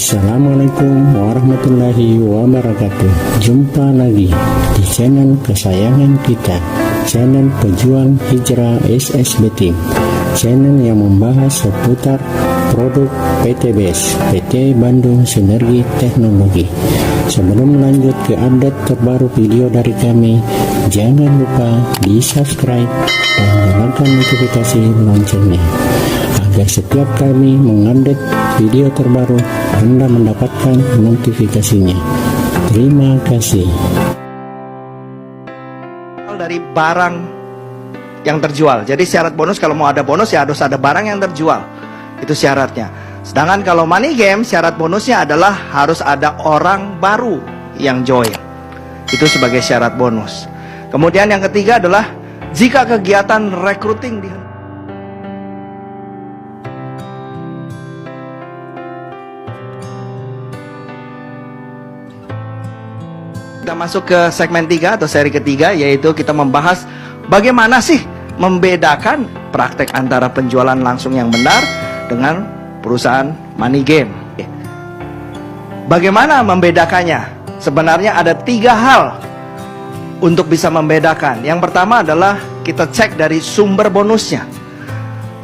Assalamualaikum warahmatullahi wabarakatuh. Jumpa lagi di channel kesayangan kita, channel Pejuang Hijrah SSB Team, channel yang membahas seputar produk PT BES, PT Bandung Sinergi Teknologi. Sebelum lanjut ke update terbaru video dari kami, jangan lupa di subscribe dan nyalakan notifikasi loncengnya, agar setiap kami mengupdate video terbaru, Anda mendapatkan notifikasinya. Terima kasih. Dari barang yang terjual. Jadi syarat bonus, kalau mau ada bonus ya harus ada barang yang terjual. Itu syaratnya. Sedangkan kalau money game, syarat bonusnya adalah harus ada orang baru yang join. Itu sebagai syarat bonus. Kemudian yang ketiga adalah jika kegiatan recruiting Kita masuk ke segmen 3 atau seri ketiga, yaitu kita membahas bagaimana sih membedakan praktek antara penjualan langsung yang benar dengan perusahaan money game. Bagaimana membedakannya? Sebenarnya ada 3 hal untuk bisa membedakan. Yang pertama adalah kita cek dari sumber bonusnya.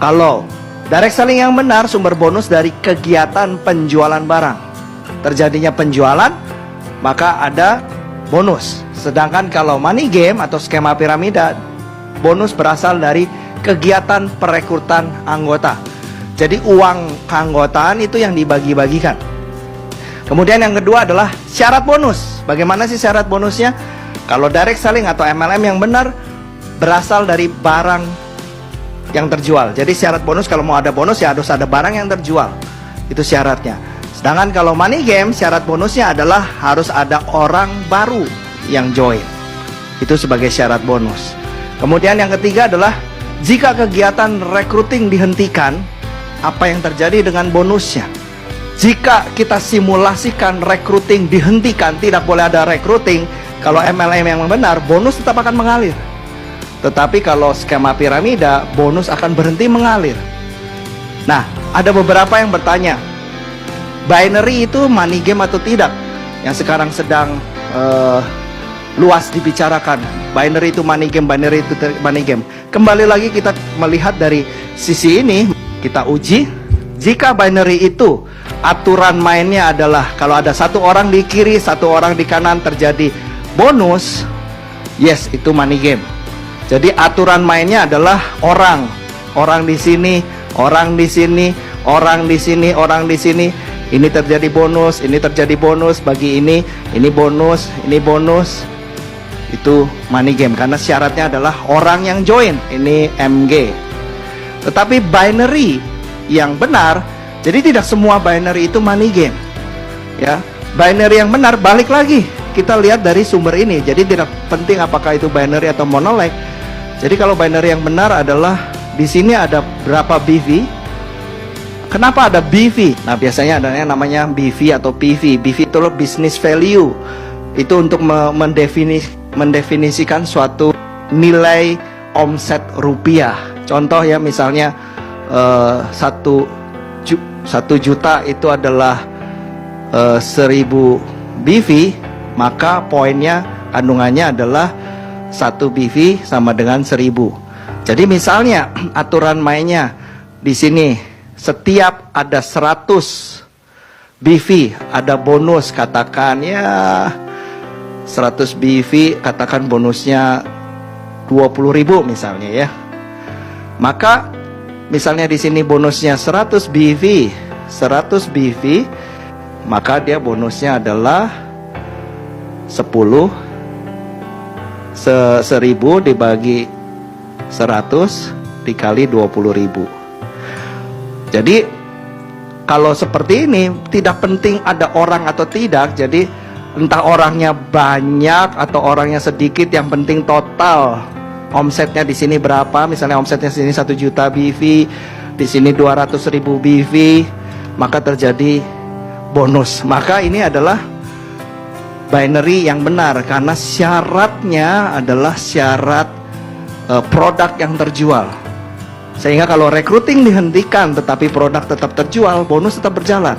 Kalau direct selling yang benar, sumber bonus dari kegiatan penjualan barang. Terjadinya penjualan, maka ada bonus. Sedangkan kalau money game atau skema piramida, bonus berasal dari kegiatan perekrutan anggota. Jadi uang keanggotaan itu yang dibagi-bagikan. Kemudian yang kedua adalah syarat bonus. Bagaimana sih syarat bonusnya? Kalau direct selling atau MLM yang benar berasal dari barang yang terjual. Jadi syarat bonus, kalau mau ada bonus ya harus ada barang yang terjual. Itu syaratnya. Sedangkan kalau money game, syarat bonusnya adalah harus ada orang baru yang join. Itu sebagai syarat bonus. Kemudian yang ketiga adalah jika kegiatan recruiting dihentikan, apa yang terjadi dengan bonusnya? Jika kita simulasikan recruiting dihentikan, tidak boleh ada recruiting, kalau MLM yang benar, bonus tetap akan mengalir. Tetapi kalau skema piramida, bonus akan berhenti mengalir. Nah, ada beberapa yang bertanya, binary itu money game atau tidak? Yang sekarang sedang luas dibicarakan. Binary itu money game, binary itu money game. Kembali lagi kita melihat dari sisi ini, kita uji. Jika binary itu aturan mainnya adalah kalau ada satu orang di kiri, satu orang di kanan terjadi bonus, yes, itu money game. Jadi aturan mainnya adalah orang di sini, orang di sini, orang di sini, orang di sini. Ini terjadi bonus, ini terjadi bonus, bagi ini bonus, ini bonus. Itu money game, karena syaratnya adalah orang yang join. Ini MG. Tetapi binary yang benar, jadi tidak semua binary itu money game. Ya, binary yang benar, balik lagi kita lihat dari sumber ini. Jadi tidak penting apakah itu binary atau monoleg. Jadi kalau binary yang benar adalah di sini ada berapa BV. Kenapa ada BV? Nah, biasanya ada yang namanya BV atau PV. BV itu business value. Itu untuk mendefinisikan suatu nilai omset rupiah. Contoh ya, misalnya 1 juta itu adalah 1000 BV, maka poinnya kandungannya adalah 1 BV sama dengan 1000. Jadi misalnya aturan mainnya di sini, setiap ada 100 BV ada bonus, katakan ya 100 BV, katakan bonusnya 20.000 misalnya ya. Maka misalnya di sini bonusnya 100 BV, 100 BV, maka dia bonusnya adalah 10 1000 dibagi 100 dikali 20.000. Jadi kalau seperti ini tidak penting ada orang atau tidak. Jadi entah orangnya banyak atau orangnya sedikit, yang penting total omsetnya di sini berapa. Misalnya omsetnya di sini 1 juta BV, di sini 200.000 BV, maka terjadi bonus. Maka ini adalah binary yang benar, karena syaratnya adalah syarat produk yang terjual. Sehingga kalau recruiting dihentikan tetapi produk tetap terjual, bonus tetap berjalan.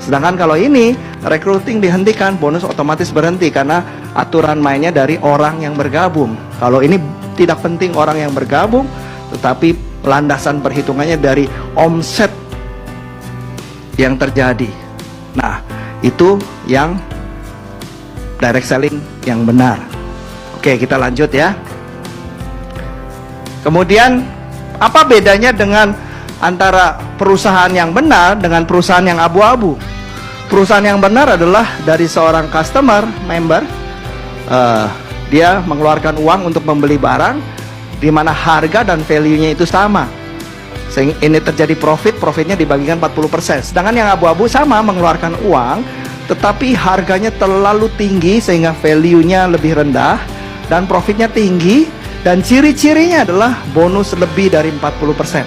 Sedangkan kalau ini, recruiting dihentikan, bonus otomatis berhenti karena aturan mainnya dari orang yang bergabung. Kalau ini tidak penting orang yang bergabung, tetapi landasan perhitungannya dari omset yang terjadi. Nah, itu yang direct selling yang benar. Oke, kita lanjut ya. Kemudian apa bedanya dengan antara perusahaan yang benar dengan perusahaan yang abu-abu? Perusahaan yang benar adalah dari seorang customer, member, dia mengeluarkan uang untuk membeli barang di mana harga dan value-nya itu sama. Sehingga ini terjadi profitnya dibagikan 40%. Sedangkan yang abu-abu sama mengeluarkan uang, tetapi harganya terlalu tinggi sehingga value-nya lebih rendah dan profitnya tinggi, dan ciri-cirinya adalah bonus lebih dari 40%.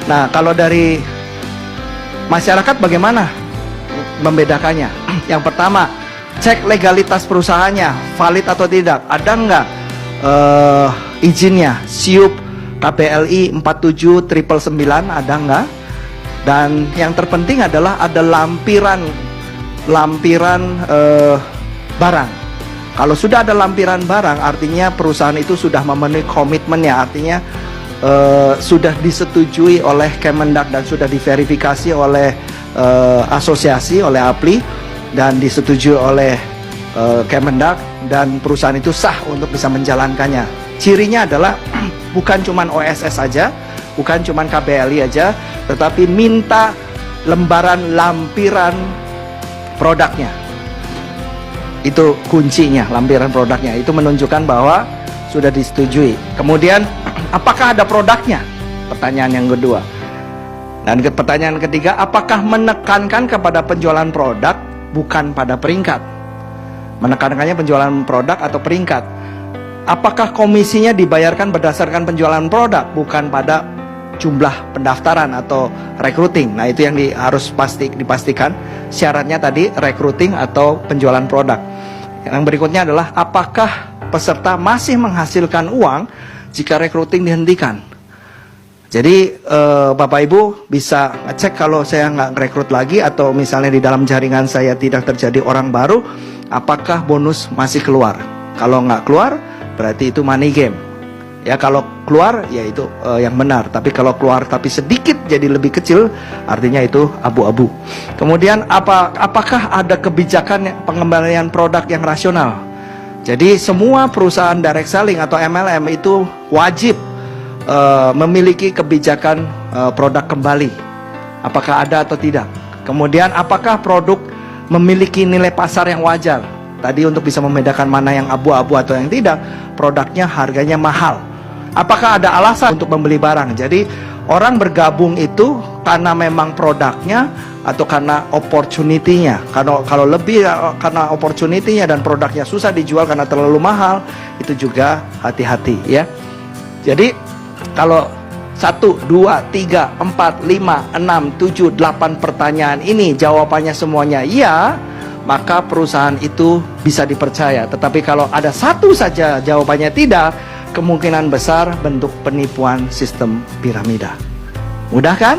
Nah, kalau dari masyarakat bagaimana membedakannya? Yang pertama, cek legalitas perusahaannya, valid atau tidak. Ada nggak izinnya? SIUP, KPLI 4799 ada nggak? Dan yang terpenting adalah ada lampiran barang. Kalau sudah ada lampiran barang, artinya perusahaan itu sudah memenuhi komitmennya, artinya sudah disetujui oleh Kemendak dan sudah diverifikasi oleh asosiasi, oleh APLI, dan disetujui oleh Kemendak, dan perusahaan itu sah untuk bisa menjalankannya. Cirinya adalah bukan cuman OSS saja, bukan cuman KBLI aja, tetapi minta lampiran produknya. Itu kuncinya, lampiran produknya. Itu menunjukkan bahwa sudah disetujui. Kemudian, apakah ada produknya? Pertanyaan yang kedua. Dan pertanyaan ketiga, apakah menekankan kepada penjualan produk bukan pada peringkat? Menekankannya penjualan produk atau peringkat? Apakah komisinya dibayarkan berdasarkan penjualan produk bukan pada jumlah pendaftaran atau recruiting? Nah, itu yang harus dipastikan. Syaratnya tadi recruiting atau penjualan produk. Yang berikutnya adalah apakah peserta masih menghasilkan uang jika recruiting dihentikan? Jadi Bapak Ibu bisa ngecek kalau saya nggak rekrut lagi, atau misalnya di dalam jaringan saya tidak terjadi orang baru, apakah bonus masih keluar? Kalau nggak keluar, berarti itu money game. Ya, kalau keluar ya itu yang benar. Tapi kalau keluar tapi sedikit jadi lebih kecil, artinya itu abu-abu. Kemudian apakah ada kebijakan pengembalian produk yang rasional? Jadi semua perusahaan direct selling atau MLM itu wajib memiliki kebijakan produk kembali. Apakah ada atau tidak? Kemudian apakah produk memiliki nilai pasar yang wajar? Tadi untuk bisa membedakan mana yang abu-abu atau yang tidak, produknya harganya mahal. Apakah ada alasan untuk membeli barang? Jadi orang bergabung itu karena memang produknya atau karena opportunity-nya. Kalau lebih karena opportunity-nya dan produknya susah dijual karena terlalu mahal, itu juga hati-hati ya. Jadi kalau 1, 2, 3, 4, 5, 6, 7, 8 pertanyaan ini jawabannya semuanya iya, maka perusahaan itu bisa dipercaya. Tetapi kalau ada satu saja jawabannya tidak, kemungkinan besar bentuk penipuan sistem piramida. Mudah kan?